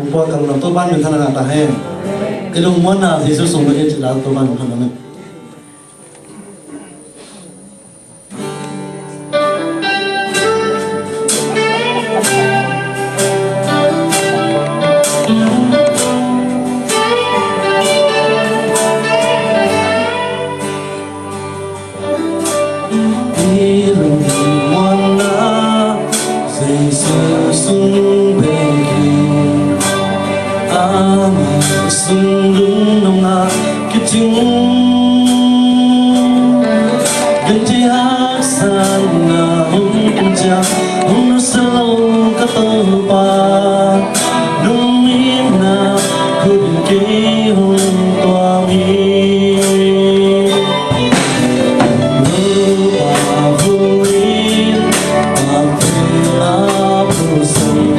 hôm qua cần làm tôi ban mình thằng nào ta hay cái đồng muốn là thì sử dụng cái chỉ là tôi ban mình thằng nào sung lung nồng nàn kiếp chung gần chỉ hát san na hùng cùng cha hùng nó sẽ lâu cả tơ ba nung im na khuyên kỹ hùng toa mi lỡ bà vô in bà về áp vô sân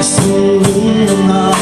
sung lung nồng nàn